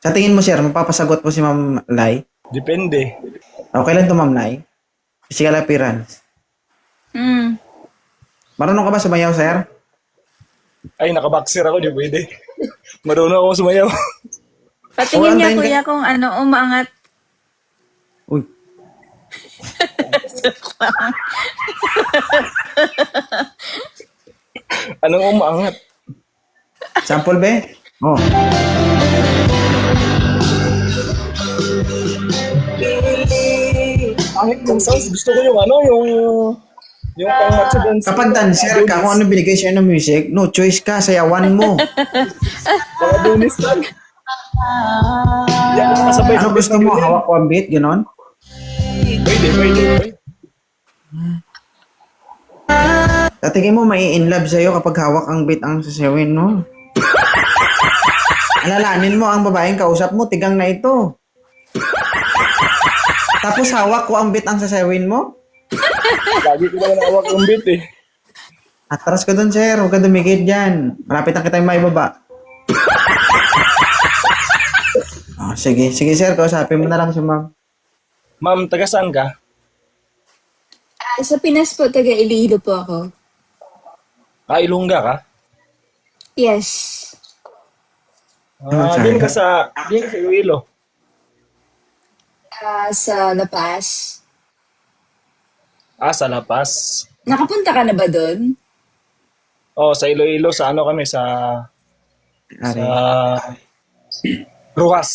Sa tingin mo, sir, mapapasagot mo si Ma'am Lai? Depende. Okay lang to, Ma'am Lai? Physical appearance. Marunong ka ba sumayaw, sir? Ay, nakaboxer ako, di pwede. Marunong ako sumayaw. Patingin niya, antayin ka- kuya, kung ano, umangat. Uy. Anong umaangat? Sample, be? Oh. Pangit yung sounds. Gusto ko yung ano, yung pang-matcha dance. Kapag dancer ka, kung ano binigay sa'yo ng music, no choice ka, sayawan mo. Mga bonus lang. Yan, nakasabay Ano gusto mo? Hawak ko ang beat, gano'n? Pwede. Sa tingin mo, mai-inlove sa'yo kapag hawak ang beat ang sasayawin mo. Alalanin mo ang babaeng kausap mo, tigang na ito. Tapos hawak ko ang beat ang sasayawin mo? Lagi ko naman hawak yung beat eh. Atras ka dun, sir. Huwag ka dumikit dyan. Malapit na kita yung maibaba. Oh, sige, sir. Kausapin mo na lang si ma'am. Ma'am, taga saan ka? Sa Pinas po, taga Iloilo po ako. Ah, Ilongga ka? Yes. Din ka sa Iloilo. Sa La Paz. Sa La Paz. Nakapunta ka na ba doon? Oh, sa Iloilo, sa ano kami, sa Ari. Ruas.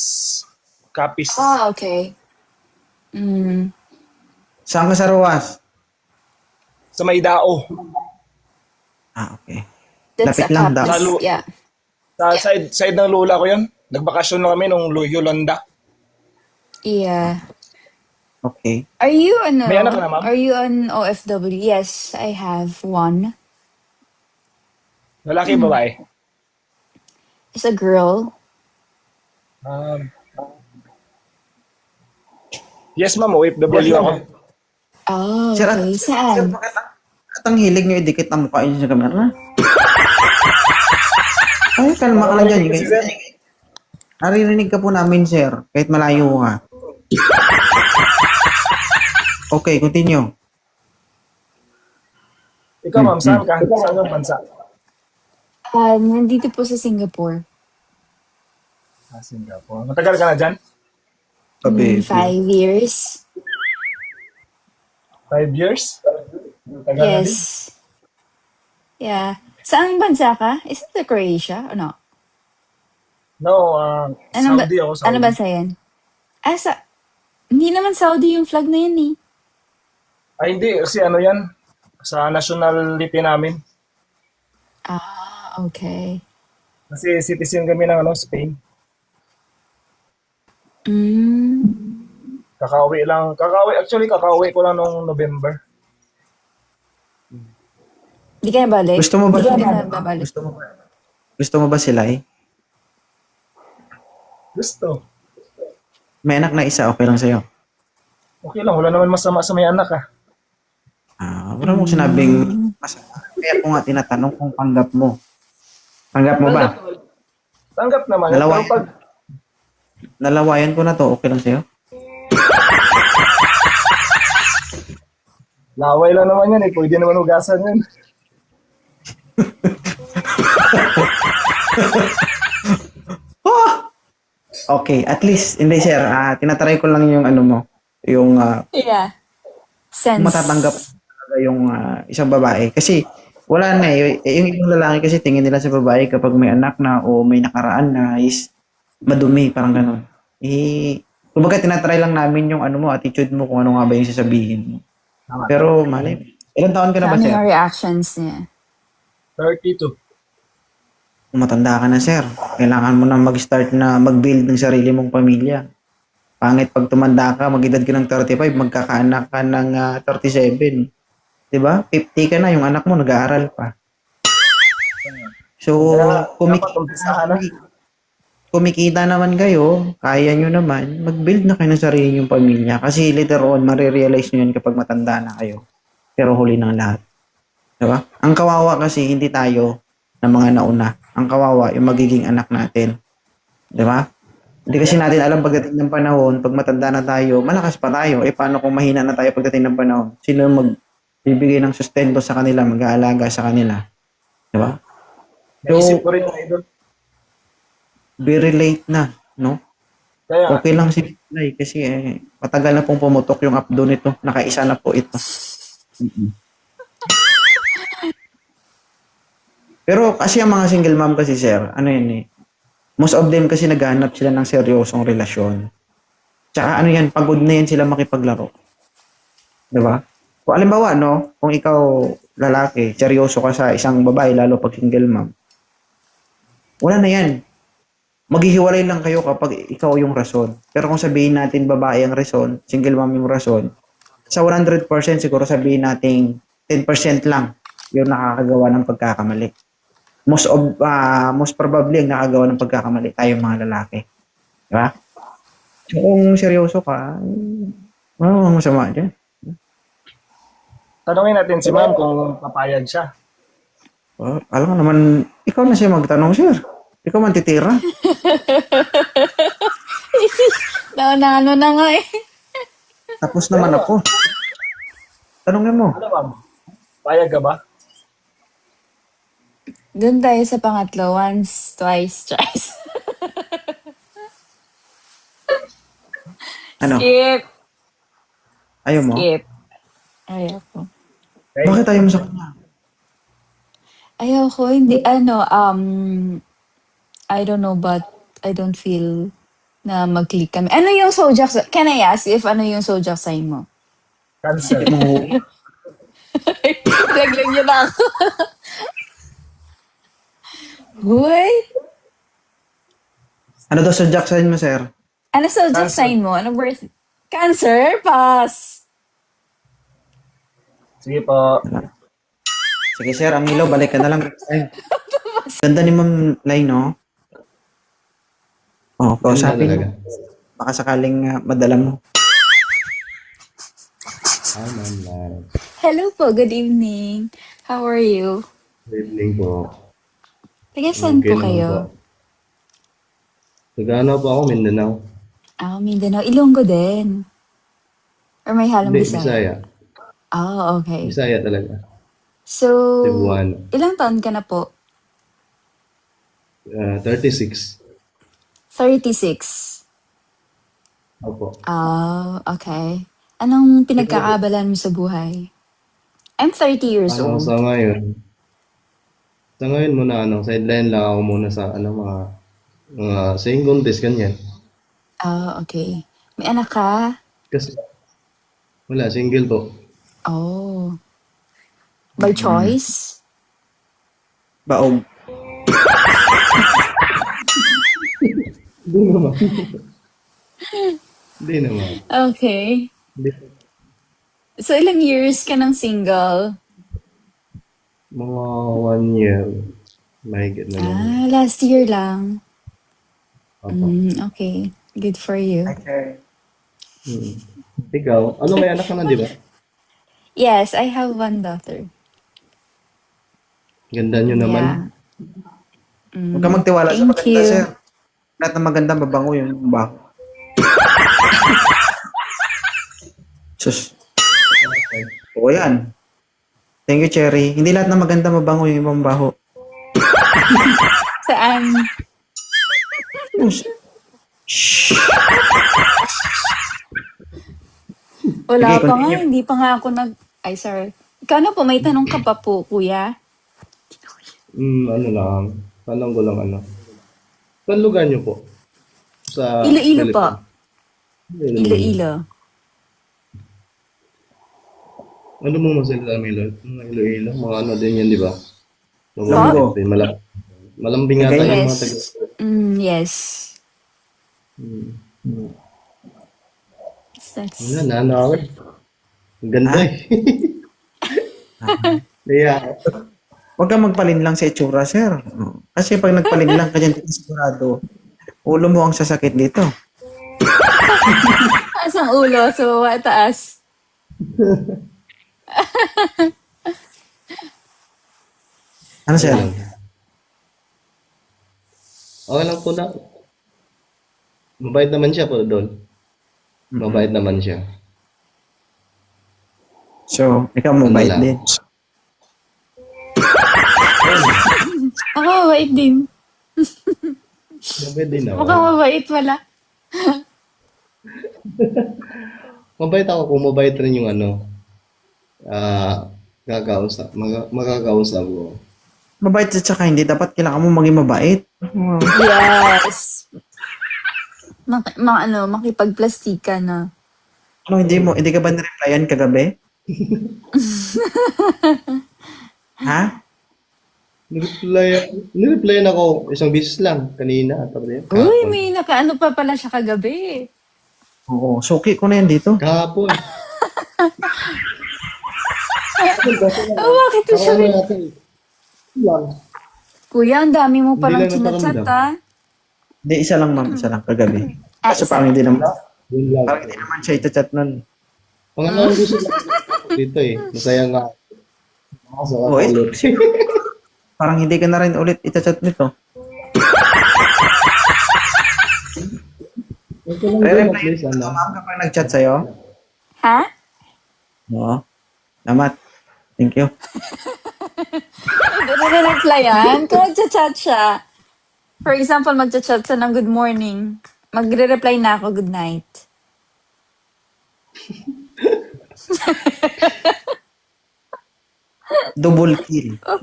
Capiz. Okay. Mm. Saan ka sa Ruas? Sa Maydao. Okay. That's Lapit a lang Capiz. daw. Yeah. Sa side ng lola ko yun. Nagbakasyon na kami nung Yolanda. Yeah. Okay. Are you ano? May anak ka na, ma'am? Are you an OFW? Yes, I have one. Lalaki, babae. It's a girl. Yes, ma'am. OFW ako. Oh, Sir, okay. Sir, Saan? bakit ang hilig niyo idikit ang mukha niyo sa camera? Ay, kalma ka lang dyan. Kasi, sir, Naririnig ka po namin, sir. Kahit malayo ka. Okay, continue. ikaw, ma'am, saan ka? Saan ang bansa? Nandito po sa Singapore. Singapore. Matagal ka na dyan? Baby. 5 years. 5 years? Matagal na din. Yes. Yeah. Saan bansa ka? Is it the Croatia or no? No, Ano Saudi ako. Saudi. Ano bansa yan? Hindi naman Saudi yung flag na yan eh. Ay, hindi. Kasi ano yan? Sa nationality namin. Okay. Kasi citizen kami ng Spain. Kakauwi lang. Kakauwi ko lang nung November. Di ka na balik? Gusto mo ba? Di ka na babalik? Gusto mo ba sila eh? Gusto. May anak na isa, okay lang sa'yo. Okay lang. Wala naman masama sa may anak ah. Wala mong sinabing masama. Kaya ko nga tinatanong kung tanggap mo. Tanggap mo ba? Tanggap naman. Dalawa. Pero pag Nalawayan ko na to, okay lang sa'yo? laway lang naman yan eh. Pwede naman hugasan yan. Okay, at least, hindi sir, tinatry ko lang yung ano mo, yung Yeah. Sense. matatanggap talaga yung isang babae. Kasi wala na eh. Yung ibang lalaki kasi tingin nila sa babae kapag may anak na o may nakaraan na is madumi, parang gano'n. Kumbaga tinatry lang namin yung ano mo, attitude mo, kung ano nga ba yung sasabihin mo. Tama. Pero malay, ilang taon ka na ba Ano sir? yung reactions niya? 32. Kung matanda ka na sir, kailangan mo na mag-start na mag-build ng sarili mong pamilya. Pangit pag tumanda ka, mag-edad ka ng 35, magkakaanak ka ng 37. Diba? 50 ka na, yung anak mo nag-aaral pa. So, Dapat umpisahan na. kumikita naman kayo, kaya nyo naman, mag-build na kayo ng sarili nyong pamilya. Kasi later on, marirealize nyo yun kapag matanda na kayo. Pero huli ng lahat. Diba? Ang kawawa kasi, hindi tayo na mga nauna. Ang kawawa, yung magiging anak natin. Diba? Hindi kasi natin alam pagdating ng panahon, pag matanda na tayo, malakas pa tayo. Eh, paano kung mahina na tayo pagdating ng panahon? Sino yung magbibigay ng sustento sa kanila, mag-aalaga sa kanila? Di ba? Naisip So, ko rin yung idol. very late na, no? Kaya, Okay lang si Kulay kasi matagal na pong pumutok yung updo nito. Nakaisa na po ito. Pero kasi ang mga single mom kasi, sir, ano yun eh, most of them kasi naghahanap sila ng seryosong relasyon. Tsaka ano yan, pagod na yan sila makipaglaro. Di ba? Kung alimbawa, no, kung ikaw lalaki, seryoso ka sa isang babae, lalo pag single mom, wala na yan. Maghihiwalay lang kayo kapag ikaw yung rason. Pero kung sabihin natin babae ang rason, single mom yung rason, sa 100% siguro sabihin natin 10% lang yung nakakagawa ng pagkakamali. Most probably ang nakagawa ng pagkakamali tayong mga lalaki. Di ba? So, kung seryoso ka, wala ang masama dyan. tanungin natin si ma'am kung papayag siya. Alam mo naman, ikaw na siya magtanong, sir. Ikaw man titira. Nauna na nga eh. Tapos naman ako. Tanongin mo. Ano ma'am? Payag ka ba? Doon tayo sa pangatlo. Once, twice, thrice. Ano? Skip. Ayaw mo? Skip. Ayaw ko. Okay. Bakit ayaw mo sa kanya? Ayaw ko. Hindi, I don't know, but I don't feel na mag-click kami. Ano yung zodiac? Can I ask if ano yung zodiac sign mo? Cancel. Laglag niyo na ako. Hoy! Ano daw sa Jackson mo, sir? Ano zodiac Cancer. sign mo? Ano birth? Cancer? Pass. Sige po. Sige, sir. Amilo, balik ka na lang. Ay, ganda ni Ma'am Lai, no? Oh, kausapin mo. Baka sakaling madala mo. Hi, Ma'am Lai. Hello po. Good evening. How are you? Good evening po. Taga saan po naman kayo? po. Taga-ano po ako, Mindanao. Mindanao. Ilonggo din. Or may halong Hindi, Bisaya? Bisaya. Oh, okay. Bisaya talaga. So, Cebuano. ilang taon ka na po? 36. 36. Opo. Okay. Anong pinagkakaabalahan mo sa buhay? I'm 30 years Ano, old. sa ngayon muna, sideline lang ako muna sa, mga singing contest, ganyan. Okay. May anak ka? Kasi, wala, single po. Oh. By choice? Baog. Hindi naman. Hindi naman. Okay. Hindi. So, ilang years ka ng single? Mga 1 year. Mahigit na naman. Last year lang. Opo. Okay. Good for you. Hmm. Ikaw, may anak ka na, di ba? Yes, I have one daughter. Ganda nyo naman. Yeah. Huwag ka magtiwala sa Thank maganda, you. sir. Lahat ng maganda, mabango yung baho. Sus. Oo yan. Thank you, Cherry. Hindi lahat ng maganda, mabango yung ibang baho. Saan? Wala Sige, pa nga. continue. Hindi pa nga ako Ay, sorry. Ikaw na po, may tanong ka pa po, kuya. Ano lang. Tanong ko lang Saan lugar nyo po? Sa Iloilo po. Philippines? Iloilo. Ano mo masalita ng Iloilo? Mga Iloilo? Mga ano din yan, di ba? Langgo. Malambing ata yung mga Yes. taga. Yes. Hmm. That's... Wala, nanawid. Ang ganda eh. Kaya, Huwag kang magpalinlang sa itsura, sir. Kasi pag nagpalinlang ka dyan, sigurado, ulo mo ang sasakit dito. Taas ang ulo, so taas. Ano, sir? okay lang po na. Mabait naman siya po doon. Mabait naman siya. So, ikaw mabait Ano lang. din. Ako mabait din. Mabait din ako. Mukhang mabait wala. Mabait ako kung mabait rin yung ano, makakausap ko. Mabait at saka hindi. Dapat kailangan mo maging mabait. Wow. Yes. Makipagplastika na. Ano, hindi ka ba nireplyan kagabi? Ha? Nireplyan ako isang beses lang kanina. Tapos Uy, may nakaano pa pala siya kagabi. Oo, suki ko na yan dito. kahapon. Oh, bakit ito siya? natin. Lang. Kuya, ang dami mo palang Hindi lang chinachat, nakaramdam. ha? Hindi, isa lang ma'am, isa lang kagabi. Ah, Kasi isa parang hindi naman, Yun lang. parang hindi naman siya itachat nun. Pangalawang gusto ko dito eh. Masaya nga. Kaso Oh, eh. ulit. Parang hindi ka na rin ulit itachat nito. Ito lang din at Re-reply least ano. ma'am kapag nag-chat sa'yo. Ha? Oo. Salamat. Thank you. Hindi mo na-replyan. Kung nagchat-chat siya, for example, magchat-chat siya ng good morning, magre-reply na ako, good night. Double kill. At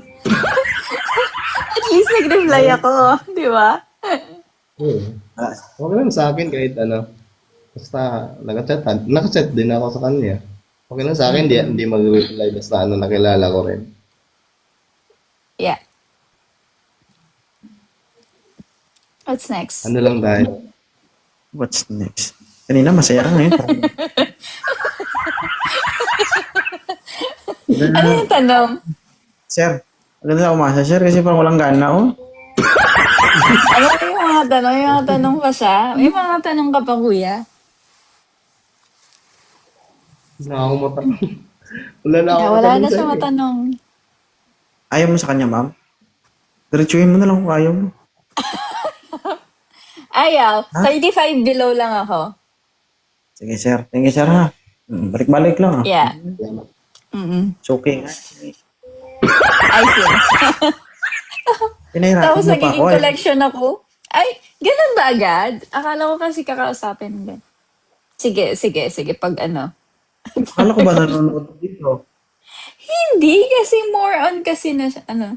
least nag-reply ako, di ba? Oo. Ah, Okay lang sa akin kahit ano. Basta nakachat din ako sa kanya. Okay lang sa akin, hindi mag-reply basta ano nakilala ko rin. Yeah. What's next? Ano lang tayo. what's next? Kanina masaya ka ngayon. Ano yung tanong? Sir, maganda na umasa, sir, kasi parang walang gana, oh. Ano yung mga tanong? Yung mga tanong pa siya? May mga tanong ka pa, kuya? Wala akong matanong. Wala na akong Wala matanong na siya sa'yo eh. matanong. Ayaw mo sa kanya, ma'am? Diretsuhin mo na lang kung ayaw mo. Ayaw. 35 below lang ako. Sige, sir. Thank you, sir, ha. Balik-balik lang, ha. Yeah. Mm-mm. It's okay, nga. I see. Pinahirapan Tapos mo pa nagiging ako, eh. collection ako. Ay, ganun ba agad? Akala ko kasi kakausapin din. Sige. Pag ano. Akala ko ba nanonood dito? Hindi, kasi more on kasi na siya, ano.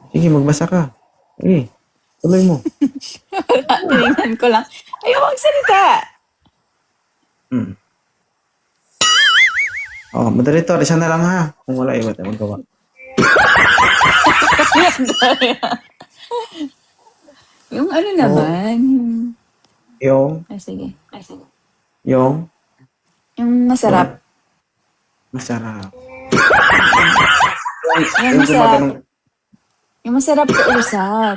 Sige, magbasa ka. Sige, tuloy mo. Tinignan ko lang. Ayaw magsalita. Oh, moderator, isa na lang, ha. Kung wala, iba tayo magawa. Yung ano naman. Yung, Ay, sige. yung, Yung masarap. masarap. Yung masarap. gumaganong, Yung masarap kausap.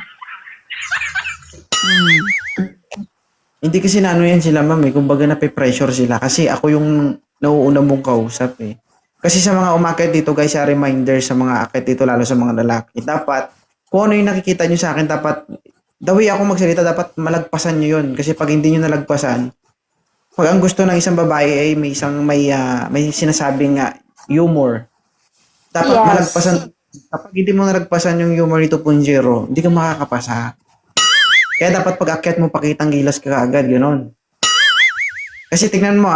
hindi kasi na ano yan sila, ma'am, eh. Kumbaga nape-pressure sila. Kasi ako yung nauuna mong kausap, eh. Kasi sa mga umakyat dito, guys, sa reminder sa mga akyat dito, lalo sa mga lalaki, dapat, kung ano yung nakikita nyo sa akin, dapat, the way ako magsalita, dapat malagpasan nyo yun. Kasi pag hindi nyo nalagpasan, pag ang gusto ng isang babae ay may sinasabing humor, dapat Yes. malagpasan. Kapag hindi mo nalagpasan yung humor ni 2.0, hindi ka makakapasa. Kaya dapat pag akyat mo, pakitang gilas ka agad, gano'n. Kasi tingnan mo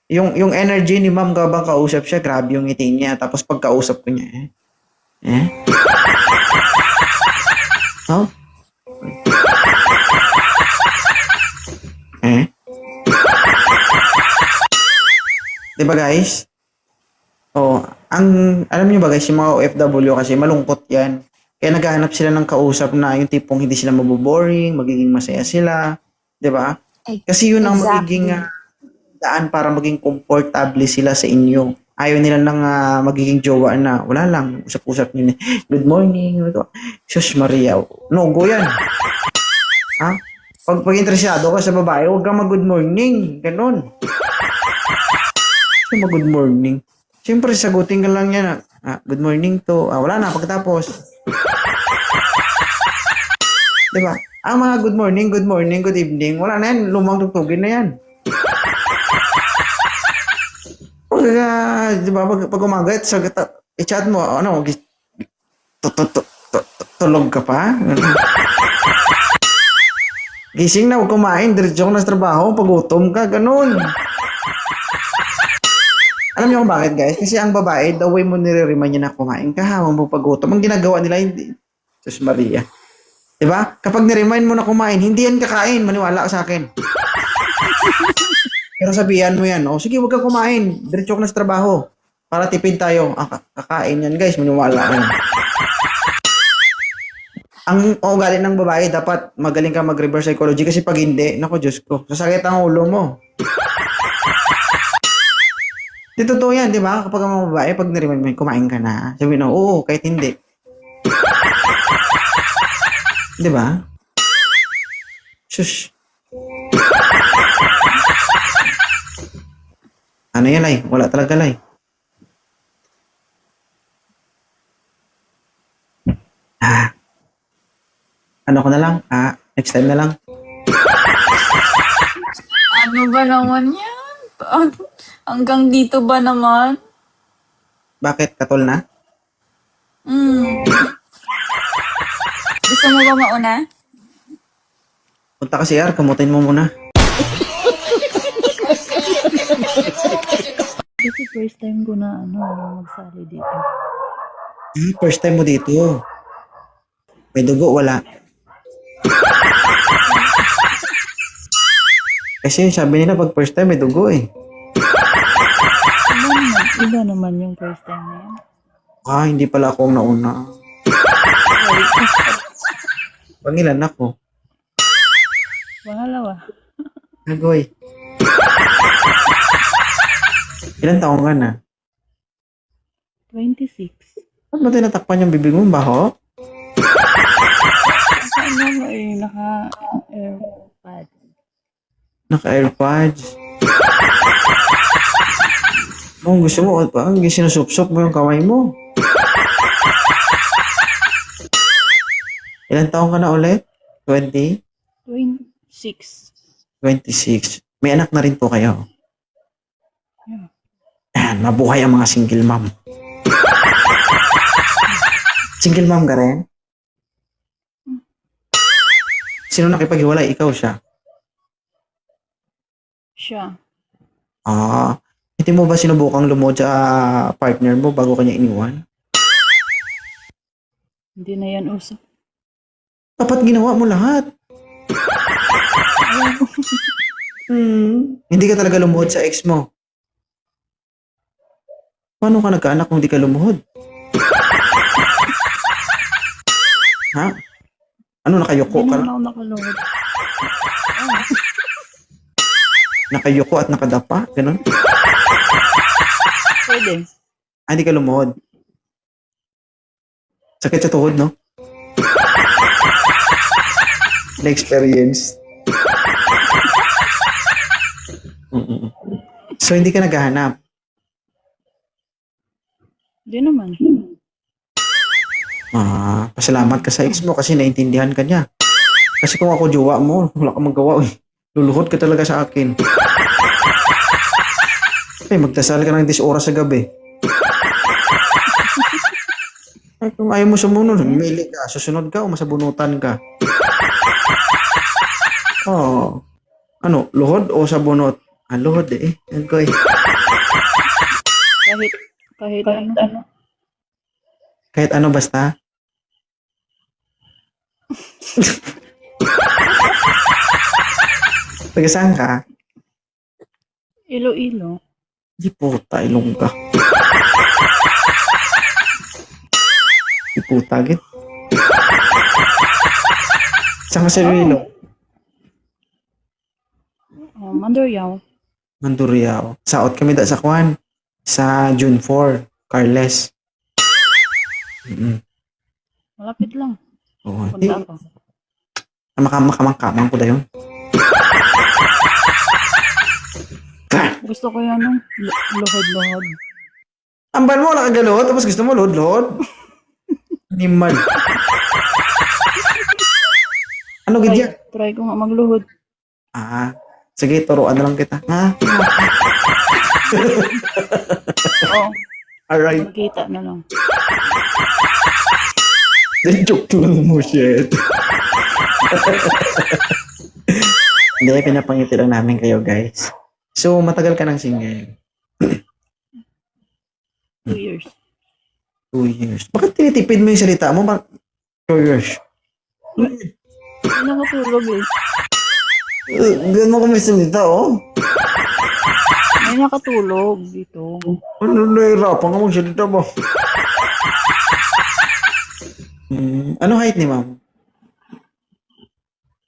yung energy ni ma'am habang kausap siya, grabe yung ngiti niya. Tapos pag kausap ko niya, Oh? Diba guys? Oh, alam niyo ba guys, yung mga OFW kasi malungkot yan. Kaya naghahanap sila ng kausap na yung tipong hindi sila maboboring, magiging masaya sila. Diba? Kasi yun ang magiging daan para maging komportable sila sa inyo. Ayaw nila lang magiging jowa na wala lang, usap-usap nyo. Good morning. Sus Maria. No, go yan. Ha? Pag interesado ka sa babae, huwag kang mag-good morning. Ganon. Mag-good morning. Siyempre, sagutin ka lang yan. Good morning to. Wala na, pagkatapos. Di ba? Ang mga good morning, good evening, wala na yan. Lumang tugtugin na yan. Di ba, pag umaga, i-chat mo, ano, tulog ka pa? Gising na, huwag kumain, diretso ka na sa trabaho, pagutom ka, ganun. Alam niyo kung bakit, guys? Kasi ang babae, the way mo nire-remind niya na kumain ka, habang mo pagutom, ang ginagawa nila, hindi. Sus Maria. Diba? Kapag niremind mo na kumain, hindi yan kakain, maniwala ka sa akin. Pero sabihan mo yan, oh, sige, huwag kang kumain, diretso ka na sa trabaho. Para tipid tayo. Kakain yan, guys, maniwala ka. Ang ugali ng babae, dapat magaling ka mag-reverse psychology kasi pag hindi, naku, Diyos ko, sasakit ang ulo mo. Di totoo yan, di ba? Kapag ang mga babae, pag nariman mo, kumain ka na. Sabi na, oo, kahit hindi. Di ba? Shush. Ano yan, Lai? Wala talaga, Lai. Ano ko na lang? Next time na lang. Ano ba naman yan? Hanggang dito ba naman? Bakit? Katol na? Gusto mo ba mauna? Punta ka CR, kamutin mo muna. Kasi first time ko na magsali dito. First time mo dito. May dugo, wala. Kasi sabi nila pag first time may dugo eh. Iba naman yung first time na yan. Hindi pala ako ang nauna. Pangilan ako. Pangalawa. Agoy. Ilan taong ka na? 26. Ba't mo tinatakpan yung bibig mo? Baho? Naka-airpod. Naka-airpods. Kung gusto mo, sinusupsop mo yung kamay mo. Ilan taong ka na ulit? 20? 26. 26. May anak na rin po kayo. Yeah. Yan, mabuhay ang mga single mom. Single mom ka rin? Sino nakipaghiwalay? Ikaw siya? Siya. Hindi mo ba sinubukang lumuhod sa partner mo bago kanya iniwan? Hindi na yan uso. Dapat ginawa mo lahat. Hindi ka talaga lumuhod sa ex mo. Paano ka nagkaanak kung hindi ka lumuhod? Ha? Ano, nakayuko Hindi ka? naman ako nakaluhod. Nakayuko at nakadapa? Ganun? Pwede. Hindi ka lumuhod. Sakit sa tuhod, no? Na-experience. So, hindi ka naghahanap. Hindi naman. Pasalamat ka sa ex mo kasi naintindihan ka niya. Kasi kung ako jowa mo, wala ka magawa. Luluhod ka talaga sa akin. Magdasal ka ng 10 oras sa gabi. Kung ayaw mo sumunod, mili ka, susunod ka o masabunutan ka. Ano, luhod o sabunot? Luhod eh. Okay. Kahit ano. Kahit ano basta. Taga saan ka? Iloilo. Di puta, Ilongga. Di puta, git. Saan ka sa Iloilo? Mandurriao. Mandurriao. Saot kami sa Kwan. Sa June 4, Carles. Malapit lang. Oo. Punta ako. Makamangkamang ko dayon. Gusto ko yan ng luhod-luhod. Amban mo, wala ka galot, tapos gusto mo load-load. Animal. Ano Try, gidya? try ko nga magluhod. Ah, sige, turuan na lang kita. Ha? Oo, Alright. magkita na lang. Joke lang mo, shit. Hindi, pinapangiti lang namin kayo, guys. So, matagal ka ng single. 2 years. 2 years. Bakit tinitipid mo yung salita mo? 2 years. Hindi nakatulog eh. Ganun mo kami salita, oh. May nakatulog dito. Ano, nahihirapan ka magsalita mo? Ano height ni ma'am?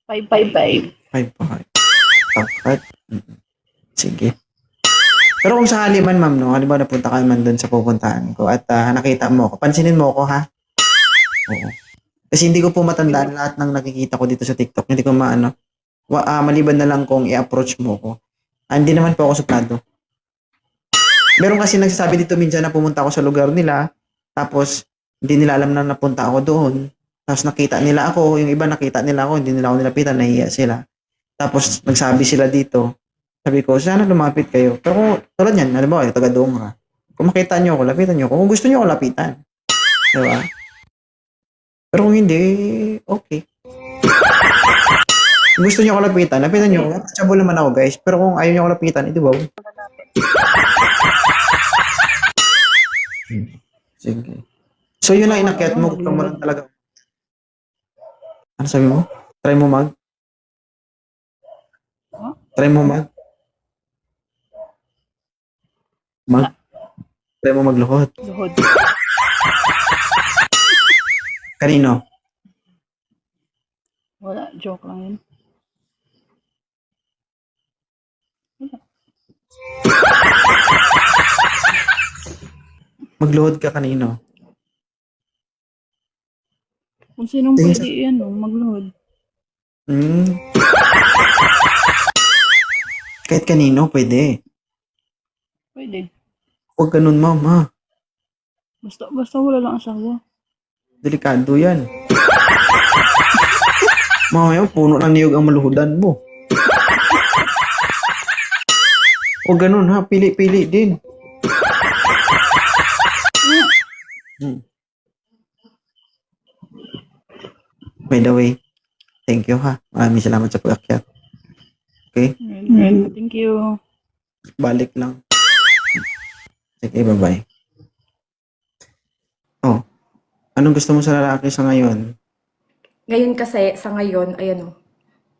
5'5". 5'5". Takat. Sige. Pero kung sakali man, ma'am, no? Halimbawa napunta ka man doon sa pupuntahan ko at nakita mo ako, pansinin mo ako, ha? Oo. Kasi hindi ko po matandaan lahat ng nakikita ko dito sa TikTok. Hindi ko maano. Maliban na lang kung i-approach mo ko. Hindi naman po ako suplado. Meron kasi nagsasabi dito minsan na pumunta ako sa lugar nila, tapos hindi nila alam na napunta ako doon. Tapos nakita nila ako, yung iba nakita nila ako, hindi nila ako nilapitan, nahiya sila. Tapos nagsabi sila dito, sabi ko, sana lumapit kayo. Pero kung tulad yan, alam mo, taga-doong ka. Kung makita nyo ako, lapitan nyo ako. Kung gusto nyo ako, lapitan. Diba? Pero kung hindi, okay. Kung gusto nyo ako lapitan nyo ako. Tsabo naman ako, guys. Pero kung ayaw nyo ako lapitan, edi wow. Sige. So yun ang inakyat mo, gusto mo lang talaga. Ano sabi mo? Try mo mag? Huh? Try mo mag? Mag? Try mo magluhod. Luhod. Kanino? Wala, joke lang yun. Magluhod ka kanino? Kung sinong Tingin pwede yan, no, magluhod. Kahit kanino, pwede. Pwede. Huwag ganun, mama. Basta wala lang asawa. Delikado yan. Mamaya, puno ng niyog ang maluhudan mo. Huwag ganun, ha? Pili-pili din. By the way, thank you, ha? Maraming salamat sa pag-akyat. Okay? Thank you. Balik lang. Sige, bye-bye. Oh, anong gusto mo sa lalaki sa ngayon? Ngayon kasi, sa ngayon, ayan o,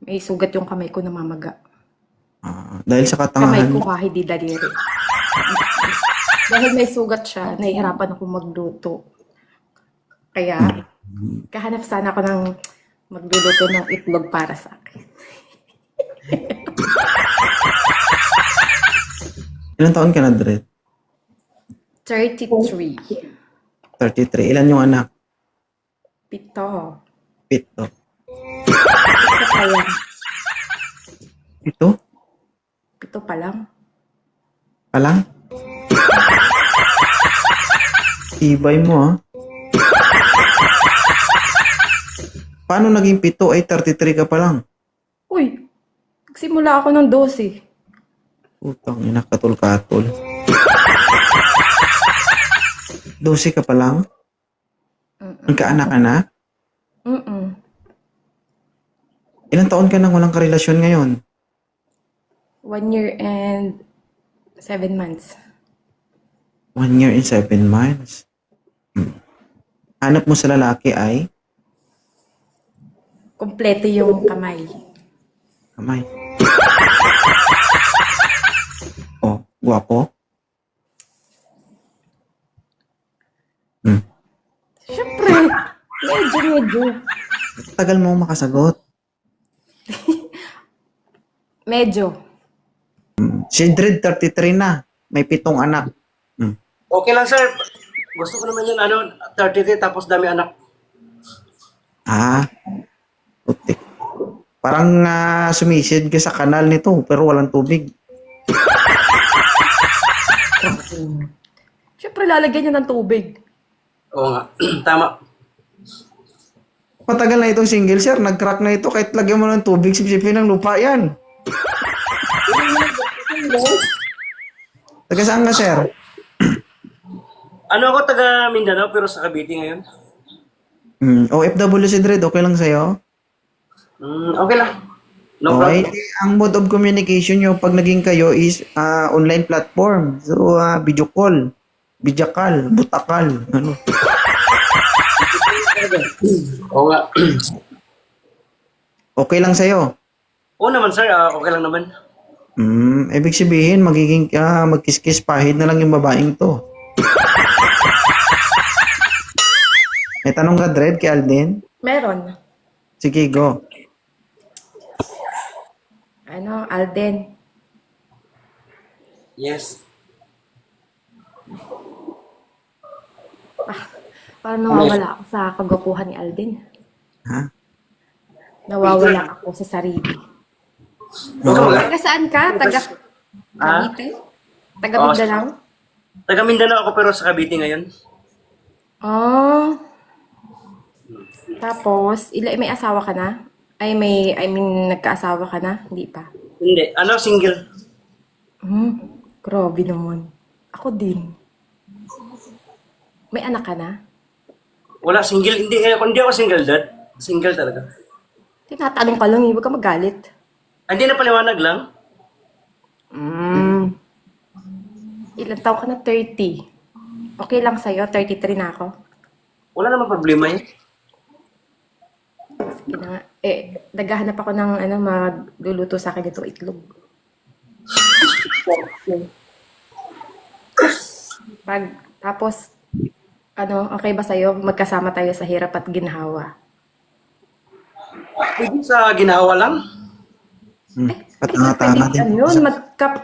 may sugat yung kamay ko na mamaga. Dahil sa Kamay katangahan ko mo. kahit di daliri. Dahil may sugat siya, nahihirapan ako magluto. Kaya, kahanap sana ako ng magluluto ng itlog para sa akin. Ilang taon ka na, Dred? 33. 33. Ilan yung anak? Pito. 7. Ito pa lang. Ito? Pito pa lang. Palang? Ibay mo, ha? Paano naging 7 ay 33 ka pa lang? Uy, nagsimula ako ng 12. Utang ina, katol-katol. 12 ka pa lang? Nagkaanak ka na? Mm-mm. Ilang taon ka nang walang karelasyon ngayon? 1 year and 7 months. 1 year and 7 months. Hanap mo sa lalaki ay Kompleto yung kamay. kamay. Oh, guwapo? Siyempre, medyo. Tagal mo makasagot. Medyo. Si Dred, 33 na. May 7 anak. Okay lang, sir. Gusto ko naman yun, 33 tapos dami anak. Putik. Parang sumisid ka sa kanal nito pero walang tubig. Siyempre, lalagyan niya ng tubig. Oo nga, tama. Patagal na itong single, sir. Nag-crack na ito. Kahit lagyan mo ng tubig, sipsipin ng lupa yan. Taga saan ka, sir? Ano ako, taga Mindanao, pero sa Cavite ngayon. OFW si Dred, okay lang sa'yo? Okay lang. No Okay. problem. Ang mode of communication nyo pag naging kayo is online platform. So, video call, butakal, ano. Oo nga. Okay lang sa'yo? Oo naman, sir. Okay lang naman. Ibig sabihin, magkiskis pahid na lang yung babaeng to. May tanong ka, Dred, kay Alden? Meron. Sige, go. Alden. Yes. Parang nawawala ako sa kagwapuhan ni Alden. Ha? Nawawala ako sa sarili. Taga saan ka? Taga Cavite? Taga Oo. Mindanao? Taga Mindanao ako, pero sa Cavite ngayon. Oh. Tapos, may asawa ka na? I mean, nagkaasawa ka na? Hindi pa. Hindi. Ano, single. Grabe naman. Ako din. May anak ka na? Wala, single. Hindi ako single, dad. Single talaga. Tinatanong ka lang, huwag ka magalit. Hindi na paliwanag lang. Ilan taon ka na? 30. Okay lang sa'yo, 33 na ako. Wala namang problema yun. Sige na nga. Naghahanap ako ng magluluto sa akin itong itlog. Tapos, okay ba sa'yo? Magkasama tayo sa hirap at ginhawa. Pwede sa ginawa lang. Patanga-tanga din. Yun,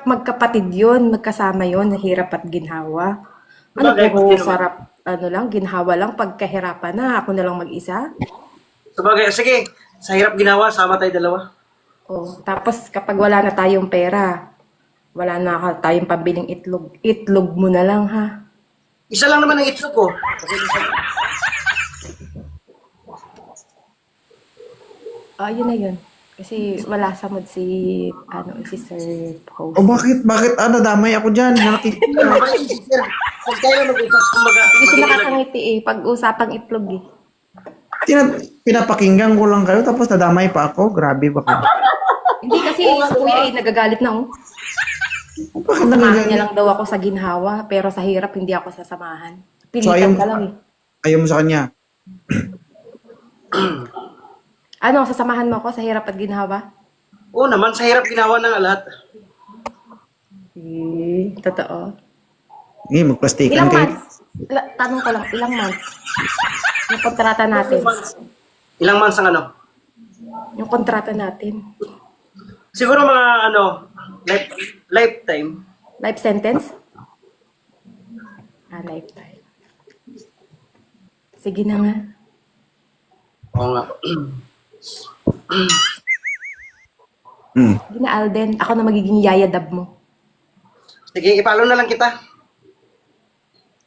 magkapatid yun, magkasama yun, hirap at ginhawa. Bagay, Puro pati naman. sarap, ginhawa lang, pagkahirapan na, ako na lang mag-isa. Sabagay, sige. Sa hirap ginawa, sama tayo dalawa. Tapos kapag wala na tayong pera, wala na tayong pambiling itlog, itlog mo na lang ha. Isa lang naman ang itlog ko. Yun na yun. Kasi wala sa mood si Sir Host. O bakit? Damay ako dyan. Pag tayo mag-usap, kumbaga. Hindi siya nakakangiti pag-usapang itlog Pinapakinggan ko lang kayo, tapos nadamay pa ako. Grabe ba kayo? Hindi kasi si Kuya nagagalit na Bakit Samahan niya lang daw ako sa ginhawa, pero sa hirap hindi ako sasamahan. So, Pilitan ka lang ayaw mo sa kanya? Sasamahan mo ako sa hirap at ginhawa? Oo naman, sa hirap ginawa ng lahat. Totoo. Magplastikan Ilang kayo. months? Tanong ko lang, ilang months? Yung kontrata natin. Ilang months ang ano? Yung kontrata natin. Siguro mga lifetime. Life sentence? Lifetime. Sige na nga. Oo nga. Sige na, Alden. Ako na magiging yayadab mo. Sige, ipalo na lang kita.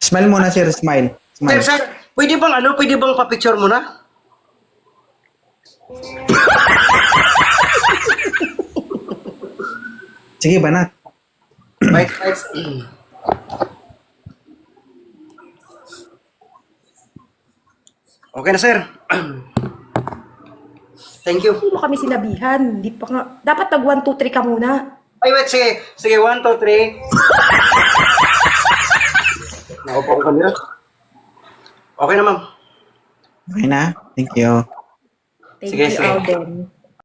Smile muna, sir. Smile. Sir, pwede bang pa-picture mo na? Sige, banat. Bye. Okay na, sir. Thank you. Hindi mo kami sinabihan. Di pa nga. Dapat nag 1, 2, 3 ka muna. Ay, wait, sige. Sige, 1, 2, 3. Nakaupo ko kanina. Okay na, ma'am. Okay na? Thank you. Thank Sige, you, sige. Alden.